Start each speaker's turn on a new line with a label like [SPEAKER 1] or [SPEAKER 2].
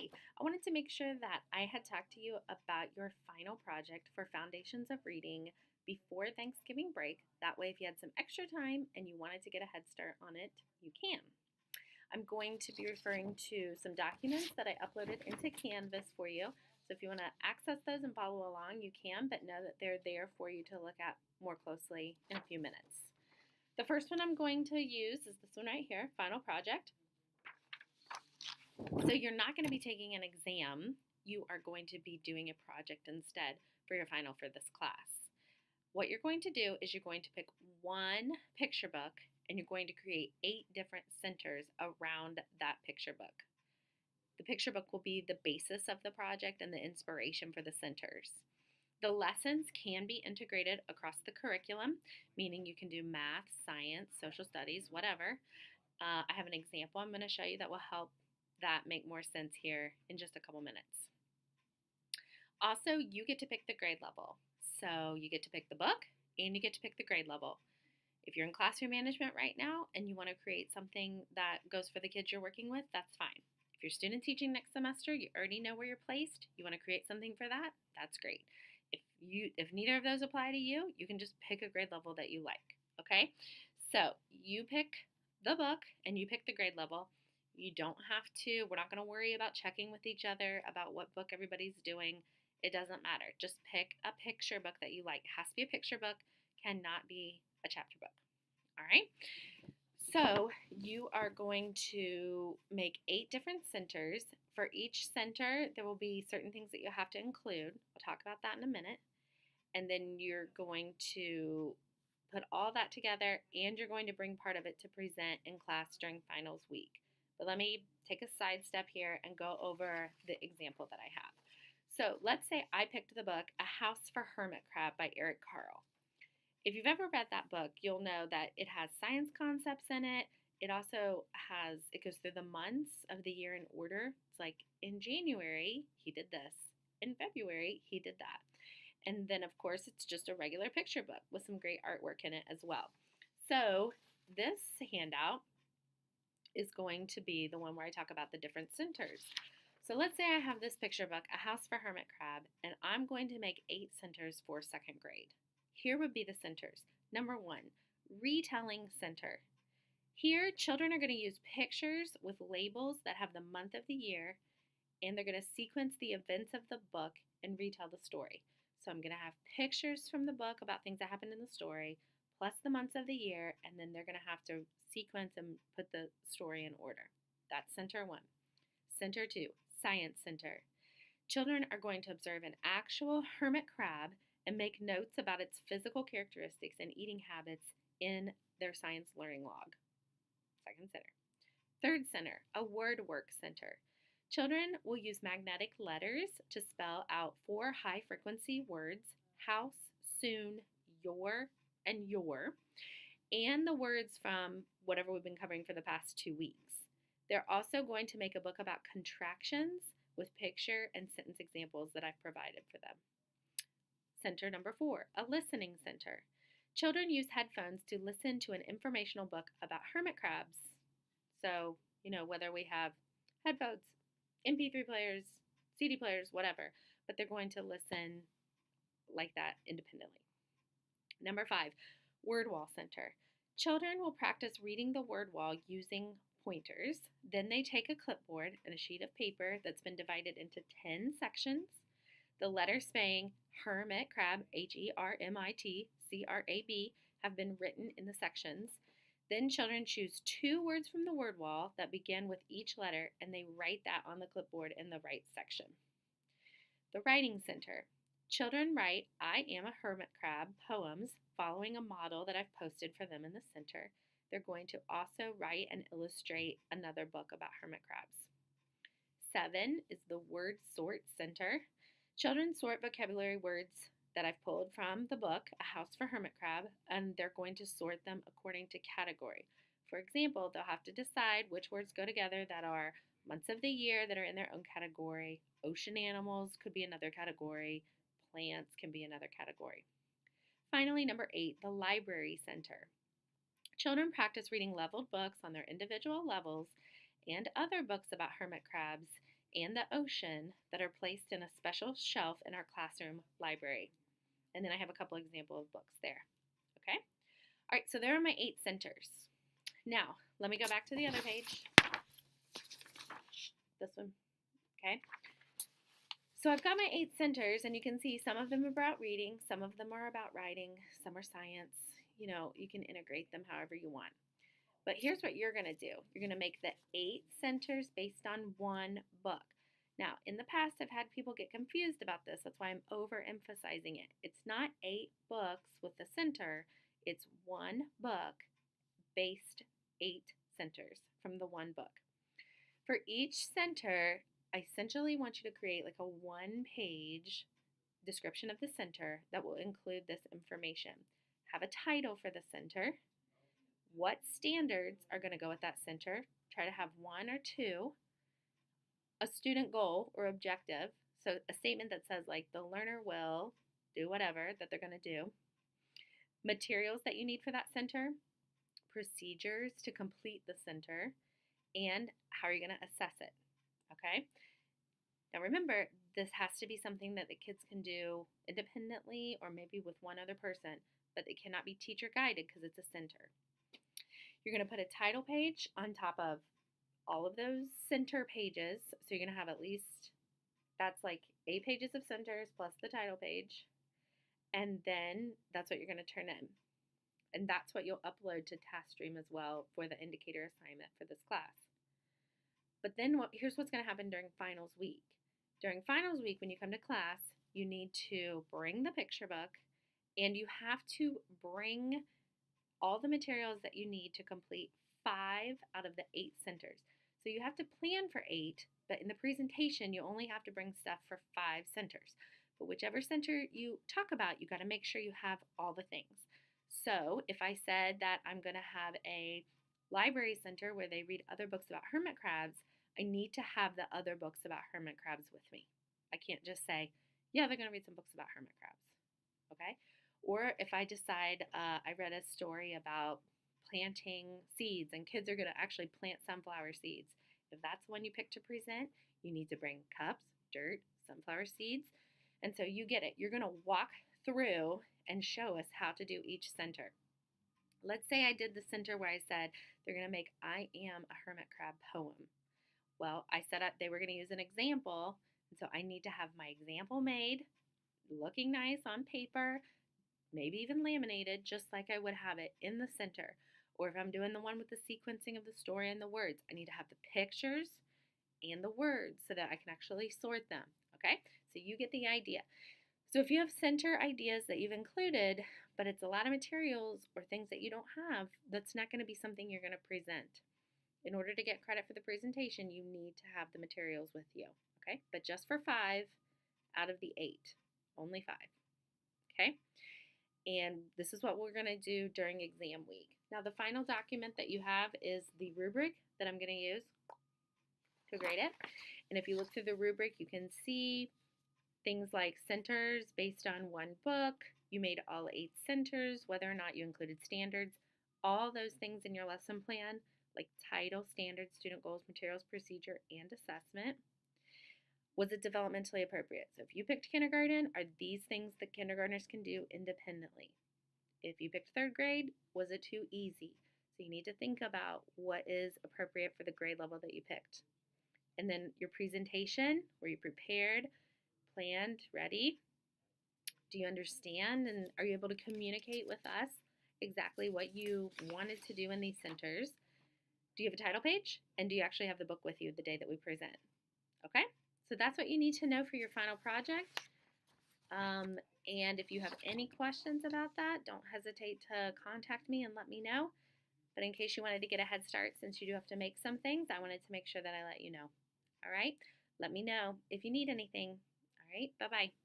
[SPEAKER 1] Hi, I wanted to make sure that I had talked to you about your final project for Foundations of Reading before Thanksgiving break. That way, if you had some extra time and you wanted to get a head start on it, you can. I'm going to be referring to some documents that I uploaded into Canvas for you. So if you want to access those and follow along, you can, but know that they're there for you to look at more closely in a few minutes. The first one I'm going to use is this one right here, Final Project. So you're not going to be taking an exam. You are going to be doing a project instead for your final for this class. What you're going to do is you're going to pick one picture book and you're going to create 8 different centers around that picture book. The picture book will be the basis of the project and the inspiration for the centers. The lessons can be integrated across the curriculum, meaning you can do math, science, social studies, whatever. I have an example I'm going to show you that will help that make more sense here in just a couple minutes. Also, you get to pick the grade level. So you get to pick the book and you get to pick the grade level. If you're in classroom management right now and you want to create something that goes for the kids you're working with, that's fine. If you're student teaching next semester, you already know where you're placed, you want to create something for that, that's great. If neither of those apply to you, you can just pick a grade level that you like, okay? So you pick the book and you pick the grade level. You don't have to, we're not going to worry about checking with each other about what book everybody's doing. It doesn't matter. Just pick a picture book that you like. It has to be a picture book, cannot be a chapter book. All right? So you are going to make 8 different centers. For each center, there will be certain things that you have to include. We'll talk about that in a minute. And then you're going to put all that together and you're going to bring part of it to present in class during finals week. But let me take a side step here and go over the example that I have. So let's say I picked the book A House for Hermit Crab by Eric Carle. If you've ever read that book, you'll know that it has science concepts in it. It also it goes through the months of the year in order. It's like in January, he did this. In February, he did that. And then, of course, it's just a regular picture book with some great artwork in it as well. So this handout is going to be the one where I talk about the different centers. So let's say I have this picture book, A House for Hermit Crab, and I'm going to make 8 centers for 2nd grade. Here would be the centers. Number 1, retelling center. Here, children are going to use pictures with labels that have the month of the year, and they're going to sequence the events of the book and retell the story. So I'm going to have pictures from the book about things that happened in the story, plus the months of the year, and then they're going to have to sequence and put the story in order. That's center 1. Center 2, science center. Children are going to observe an actual hermit crab and make notes about its physical characteristics and eating habits in their science learning log. 2nd center. 3rd center, a word work center. Children will use magnetic letters to spell out 4 high-frequency words: house, soon, your, and and the words from whatever we've been covering for the past 2 weeks. They're also going to make a book about contractions with picture and sentence examples that I've provided for them. Center number 4, a listening center. Children use headphones to listen to an informational book about hermit crabs. So, whether we have headphones, MP3 players, CD players, whatever, but they're going to listen like that independently. Number 5, word wall center. Children will practice reading the word wall using pointers. Then they take a clipboard and a sheet of paper that's been divided into 10 sections. The letters saying hermit crab, HERMIT, CRAB, have been written in the sections. Then children choose 2 words from the word wall that begin with each letter, and they write that on the clipboard in the right section. The writing center. Children write I Am a Hermit Crab poems following a model that I've posted for them in the center. They're going to also write and illustrate another book about hermit crabs. 7 is the word sort center. Children sort vocabulary words that I've pulled from the book, A House for Hermit Crab, and they're going to sort them according to category. For example, they'll have to decide which words go together that are months of the year that are in their own category. Ocean animals could be another category. Plants can be another category. Finally, number 8, the library center. Children practice reading leveled books on their individual levels and other books about hermit crabs and the ocean that are placed in a special shelf in our classroom library. And then I have a couple example of books there. Okay? All right, so there are my 8 centers. Now, let me go back to the other page. This one. Okay? So I've got my 8 centers, and you can see some of them are about reading, some of them are about writing, some are science. You know, you can integrate them however you want. But here's what you're going to do. You're going to make the 8 centers based on one book. Now, in the past, I've had people get confused about this. That's why I'm overemphasizing it. It's not 8 books with the center. It's one book based 8 centers from the one book. For each center, I essentially want you to create like a 1-page description of the center that will include this information. Have a title for the center. What standards are going to go with that center? Try to have 1 or 2. A student goal or objective. So a statement that says like the learner will do whatever that they're going to do. Materials that you need for that center. Procedures to complete the center. And how are you going to assess it? Okay? Now remember, this has to be something that the kids can do independently or maybe with one other person, but it cannot be teacher guided because it's a center. You're going to put a title page on top of all of those center pages. So you're going to have at least, that's like 8 pages of centers plus the title page. And then that's what you're going to turn in. And that's what you'll upload to TaskStream as well for the indicator assignment for this class. But then here's what's going to happen during finals week. During finals week, when you come to class, you need to bring the picture book and you have to bring all the materials that you need to complete 5 out of the 8 centers. So you have to plan for 8, but in the presentation, you only have to bring stuff for 5 centers. But whichever center you talk about, you got to make sure you have all the things. So if I said that I'm going to have a library center where they read other books about hermit crabs, I need to have the other books about hermit crabs with me. I can't just say, yeah, they're going to read some books about hermit crabs. Okay? Or if I decide I read a story about planting seeds and kids are going to actually plant sunflower seeds. If that's one you pick to present, you need to bring cups, dirt, sunflower seeds. And so you get it. You're going to walk through and show us how to do each center. Let's say I did the center where I said they're going to make I Am a Hermit Crab poem. Well, I set up they were going to use an example, and so I need to have my example made, looking nice on paper, maybe even laminated, just like I would have it in the center. Or if I'm doing the one with the sequencing of the story and the words, I need to have the pictures and the words so that I can actually sort them. Okay? So you get the idea. So if you have center ideas that you've included, but it's a lot of materials or things that you don't have, that's not going to be something you're going to present. In order to get credit for the presentation, you need to have the materials with you. Okay? But just for 5 out of the 8. Only 5. Okay? And this is what we're going to do during exam week. Now, the final document that you have is the rubric that I'm going to use to grade it. And if you look through the rubric, you can see things like centers based on one book. You made all 8 centers, whether or not you included standards. All those things in your lesson plan, like title, standards, student goals, materials, procedure, and assessment. Was it developmentally appropriate? So if you picked kindergarten, are these things that kindergartners can do independently? If you picked 3rd grade, was it too easy? So you need to think about what is appropriate for the grade level that you picked. And then your presentation, were you prepared, planned, ready? Do you understand and are you able to communicate with us exactly what you wanted to do in these centers? Do you have a title page? And do you actually have the book with you the day that we present? Okay? So that's what you need to know for your final project. And if you have any questions about that, don't hesitate to contact me and let me know. But in case you wanted to get a head start, since you do have to make some things, I wanted to make sure that I let you know. All right? Let me know if you need anything. All right? Bye-bye.